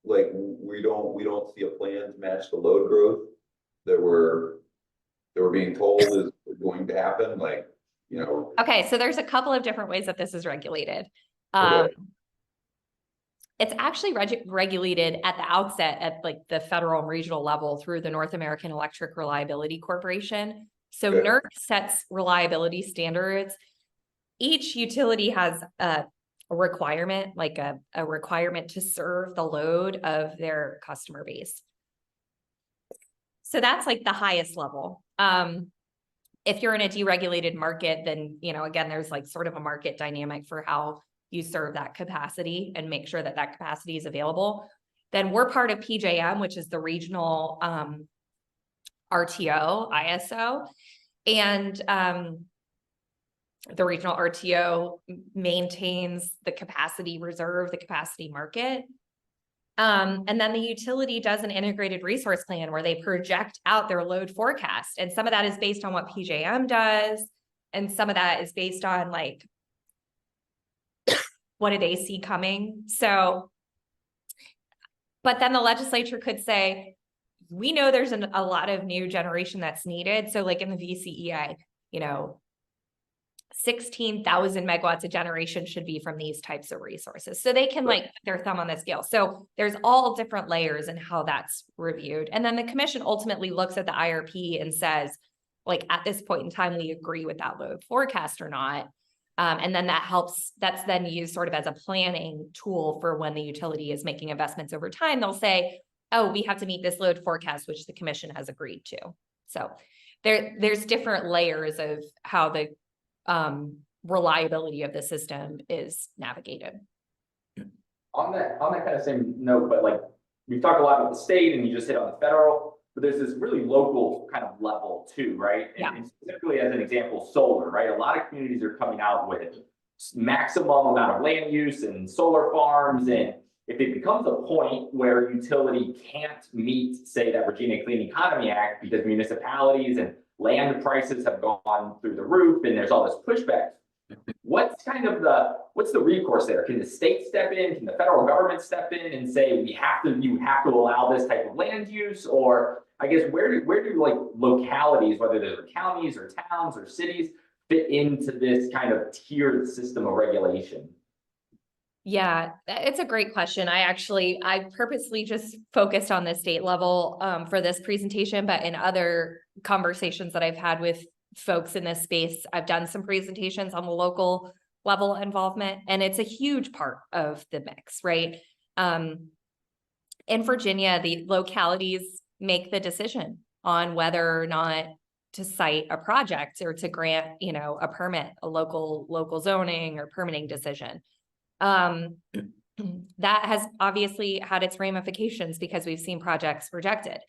like we don't see a plan to match the load growth that we're being told is going to happen, like, you know. Okay, so there's a couple of different ways that this is regulated. Okay. It's actually regulated at the outset at like the federal and regional level through the North American Electric Reliability Corporation. So Good. NERC sets reliability standards. Each utility has a requirement, like a requirement to serve the load of their customer base. So that's like the highest level. If you're in a deregulated market, then, you know, again, there's like sort of a market dynamic for how you serve that capacity and make sure that that capacity is available. Then we're part of PJM, which is the regional RTO, ISO. And the regional RTO maintains the capacity reserve, the capacity market. And then the utility does an integrated resource plan where they project out their load forecast. And some of that is based on what PJM does. And some of that is based on like, what do they see coming? So, but then the legislature could say, we know there's a lot of new generation that's needed. So like in the VCEI, you know, 16,000 megawatts of generation should be from these types of resources. So they can like put their thumb on the scale. So there's all different layers in how that's reviewed. And then the commission ultimately looks at the IRP and says, like, at this point in time, we agree with that load forecast or not. And then that's then used sort of as a planning tool for when the utility is making investments over time. They'll say, oh, we have to meet this load forecast, which the commission has agreed to. So there's different layers of how the reliability of the system is navigated. On that kind of same note, but like we've talked a lot about the state and you just hit on the federal, but there's this really local kind of level too, right? Yeah. And specifically as an example, solar, right? A lot of communities are coming out with maximum amount of land use and solar farms. And if it becomes a point where utility can't meet, say, that Virginia Clean Economy Act because municipalities and land prices have gone through the roof and there's all this pushback, what's the recourse there? Can the state step in? Can the federal government step in and say you have to allow this type of land use? Or I guess where do like localities, whether they're counties or towns or cities, fit into this kind of tiered system of regulation? Yeah, it's a great question. I purposely just focused on the state level for this presentation, but in other conversations that I've had with folks in this space, I've done some presentations on the local level involvement, and it's a huge part of the mix, right? In Virginia, the localities make the decision on whether or not to cite a project or to grant, you know, a permit, a local zoning or permitting decision. That has obviously had its ramifications because we've seen projects rejected.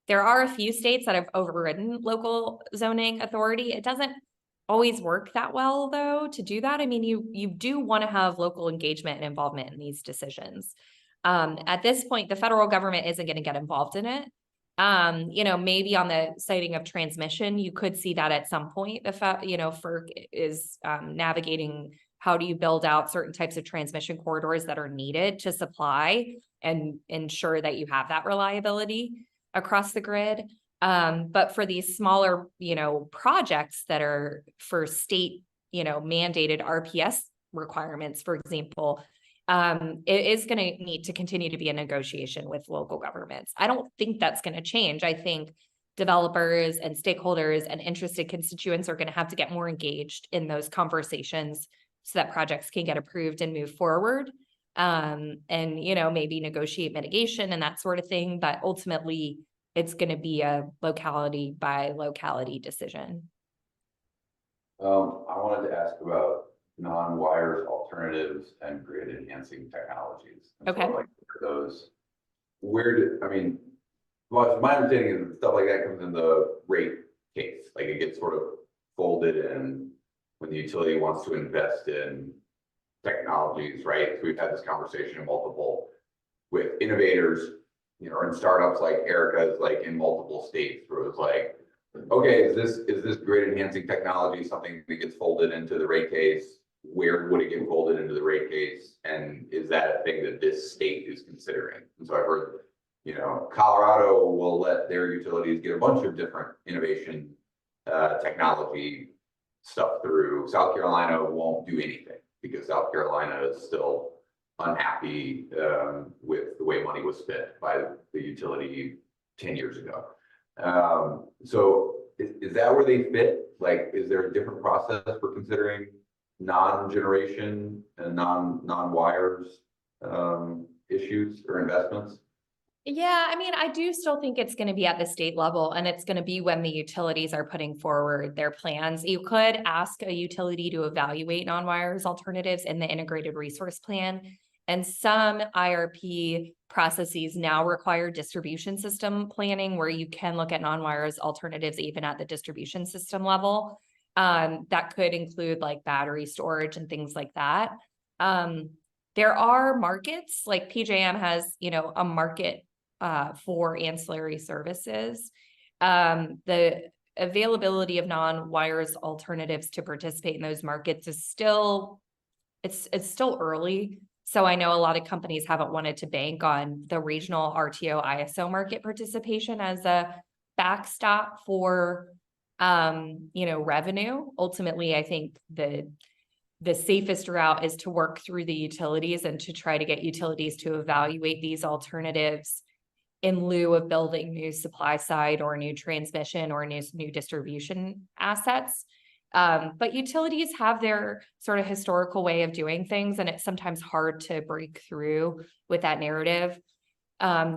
There are a few states that have overridden local zoning authority. It doesn't always work that well, though, to do that. I mean, you do want to have local engagement and involvement in these decisions. At this point, the federal government isn't going to get involved in it. You know, maybe on the siting of transmission, you could see that at some point. FERC is navigating how do you build out certain types of transmission corridors that are needed to supply and ensure that you have that reliability across the grid. But for these smaller, you know, projects that are for state, you know, mandated RPS requirements, for example, it is going to need to continue to be a negotiation with local governments. I don't think that's going to change. I think developers and stakeholders and interested constituents are going to have to get more engaged in those conversations so that projects can get approved and move forward. And, you know, maybe negotiate mitigation and that sort of thing. But ultimately, it's going to be a locality by locality decision. I wanted to ask about non-wires alternatives and grid enhancing technologies. And Okay. so, like, those, I mean, well, my understanding is that stuff like that comes in the rate case, like it gets sort of folded in when the utility wants to invest in technologies, right? So we've had this conversation with innovators, you know, and startups like Erica's, like in multiple states, where it's like, okay, is this grid enhancing technology something that gets folded into the rate case? Where would it get folded into the rate case? And is that a thing that this state is considering? And so I've heard, you know, Colorado will let their utilities get a bunch of different innovation technology stuff through. South Carolina won't do anything because South Carolina is still unhappy with the way money was spent by the utility 10 years ago. So is that where they fit? Like, is there a different process for considering non-generation and non-wires issues or investments? Yeah, I mean, I do still think it's going to be at the state level, and it's going to be when the utilities are putting forward their plans. You could ask a utility to evaluate non-wires alternatives in the integrated resource plan. And some IRP processes now require distribution system planning where you can look at non-wires alternatives even at the distribution system level. That could include like battery storage and things like that. There are markets, like PJM has, you know, a market for ancillary services. The availability of non-wires alternatives to participate in those markets is still, it's still early. So I know a lot of companies haven't wanted to bank on the regional RTO ISO market participation as a backstop for, you know, revenue. Ultimately, I think the safest route is to work through the utilities and to try to get utilities to evaluate these alternatives in lieu of building new supply side or new transmission or new distribution assets. But utilities have their sort of historical way of doing things, and it's sometimes hard to break through with that narrative.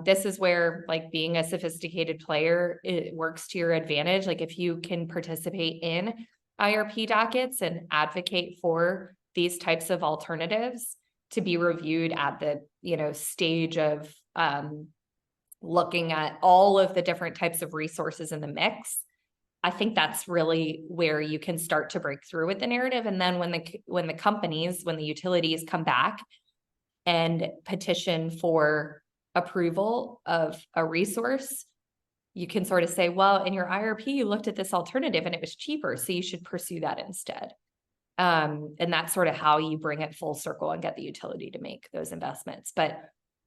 This is where, like, being a sophisticated player, it works to your advantage. Like, if you can participate in IRP dockets and advocate for these types of alternatives to be reviewed at the, you know, stage of looking at all of the different types of resources in the mix, I think that's really where you can start to break through with the narrative. And then when the utilities come back and petition for approval of a resource, you can sort of say, well, in your IRP, you looked at this alternative and it was cheaper, so you should pursue that instead. And that's sort of how you bring it full circle and get the utility to make those investments. But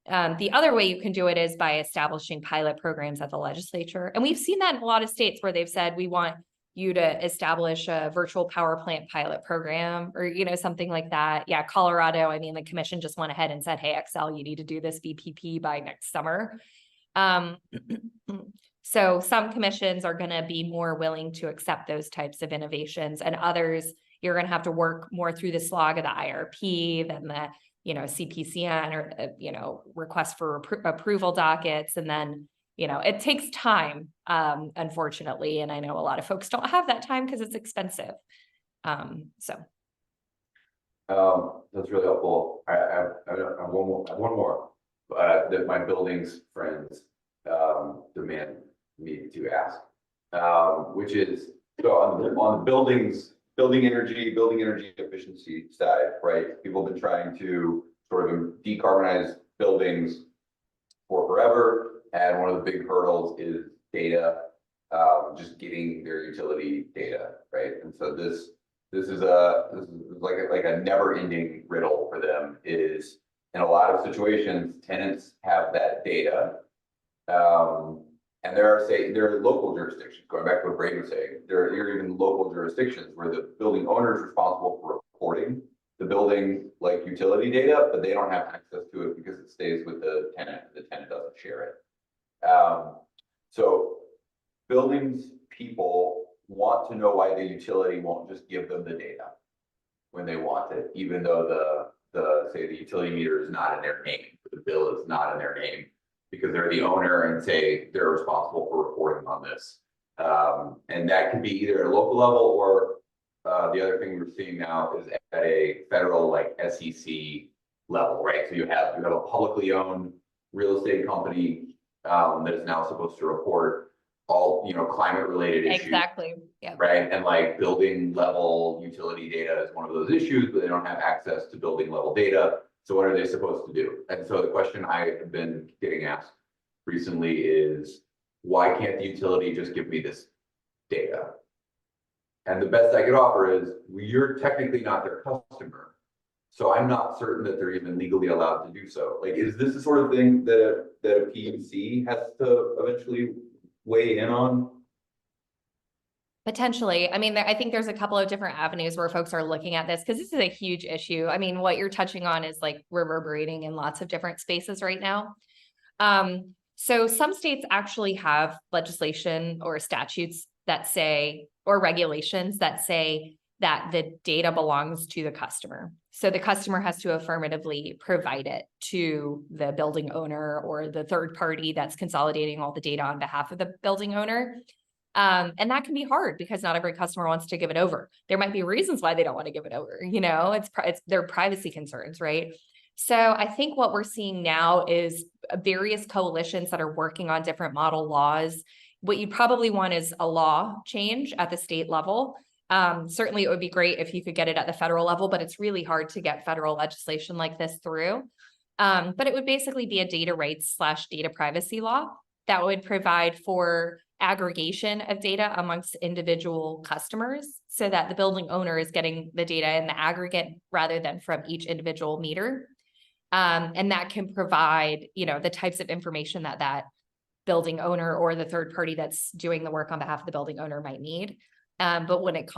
the other way you can do it is by establishing pilot programs at the legislature. And we've seen that in a lot of states where they've said, we want you to establish a virtual power plant pilot program or, you know, something like that. Yeah, Colorado, I mean, the commission just went ahead and said, hey, Excel, you need to do this VPP by next summer. So some commissions are going to be more willing to accept those types of innovations, and others, you're going to have to work more through the slog of the IRP than the, you know, CPCN or, you know, request for approval dockets. And then, it takes time, unfortunately, and I know a lot of folks don't have that time because it's expensive. So. That's really helpful. I have one more, that my buildings friends, demand me to ask. Which is, so on the building energy efficiency side, right? People have been trying to sort of decarbonize buildings for forever. And one of the big hurdles is data, just getting their utility data, right? And so this is like a never ending riddle for them. Is in a lot of situations, tenants have that data. And there are local jurisdictions, going back to what Brady was saying, there are even local jurisdictions where the building owner is responsible for reporting the building like utility data, but they don't have access to it because it stays with the tenant. The tenant doesn't share it. So buildings people want to know why the utility won't just give them the data when they want it, even though say the utility meter is not in their name, the bill is not in their name, because they're the owner and say they're responsible for reporting on this. And that can be either at a local level or the other thing we're seeing now is at a federal like SEC level, right? So you have a publicly owned real estate company that is now supposed to report all climate related issues. Exactly. Yeah. Right. And like building level utility data is one of those issues, but they don't have access to building level data. So what are they supposed to do? And so the question I have been getting asked recently is, why can't the utility just give me this data? And the best I could offer is, you're technically not their customer. So I'm not certain that they're even legally allowed to do so. Like, is this the sort of thing that a PUC has to eventually weigh in on? Potentially. I mean, I think there's a couple of different avenues where folks are looking at this because this is a huge issue. I mean, what you're touching on is like reverberating in lots of different spaces right now. So some states actually have legislation or statutes that say, or regulations that say that the data belongs to the customer. So the customer has to affirmatively provide it to the building owner or the third party that's consolidating all the data on behalf of the building owner. And that can be hard because not every customer wants to give it over. There might be reasons why they don't want to give it over. It's their privacy concerns, right? So I think what we're seeing now is various coalitions that are working on different model laws. What you probably want is a law change at the state level. Certainly it would be great if you could get it at the federal level, but it's really hard to get federal legislation like this through. But it would basically be a data rights / data privacy law that would provide for aggregation of data amongst individual customers so that the building owner is getting the data in the aggregate rather than from each individual meter. And that can provide, the types of information that building owner or the third party that's doing the work on behalf of the building owner might need. But wouldn't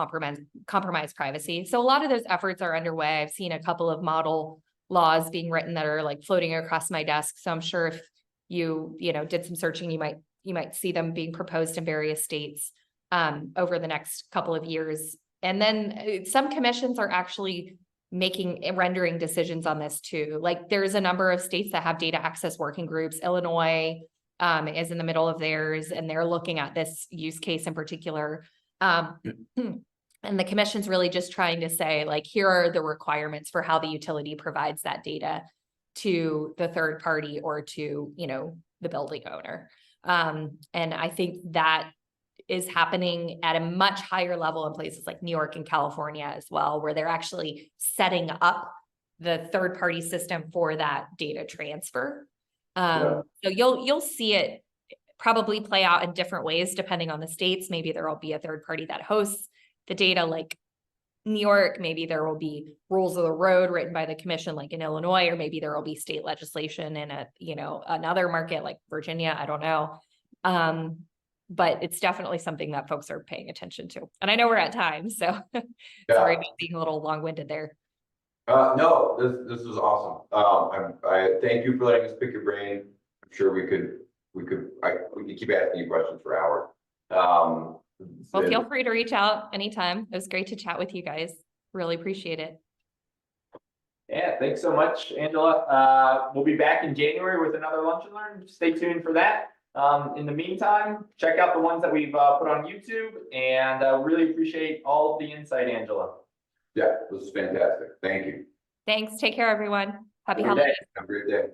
compromise privacy. So a lot of those efforts are underway. I've seen a couple of model laws being written that are like floating across my desk. So I'm sure if you did some searching, you might see them being proposed in various states over the next couple of years. And then some commissions are actually rendering decisions on this too. Like there's a number of states that have data access working groups. Illinois is in the middle of theirs, and they're looking at this use case in particular. And the commission's really just trying to say, like, here are the requirements for how the utility provides that data to the third party or to, the building owner. And I think that is happening at a much higher level in places like New York and California as well, where they're actually setting up the third party system for that data transfer. So you'll see it probably play out in different ways depending on the states. Maybe there will be a third party that hosts the data like New York. Maybe there will be rules of the road written by the commission like in Illinois, or maybe there will be state legislation in another market like Virginia. I don't know. But it's definitely something that folks are paying attention to. And I know we're at time, so sorry about being a little long-winded there. No, this is awesome. I thank you for letting us pick your brain. I'm sure we could keep asking you questions for hours. Well, feel free to reach out anytime. It was great to chat with you guys. Really appreciate it. Yeah, thanks so much, Angela. We'll be back in January with another Lunch and Learn. Stay tuned for that. In the meantime, check out the ones that we've put on YouTube, and really appreciate all of the insight, Angela. Yeah, this is fantastic. Thank you. Thanks. Take care, everyone. Happy Have a good day. holidays. Have a great day.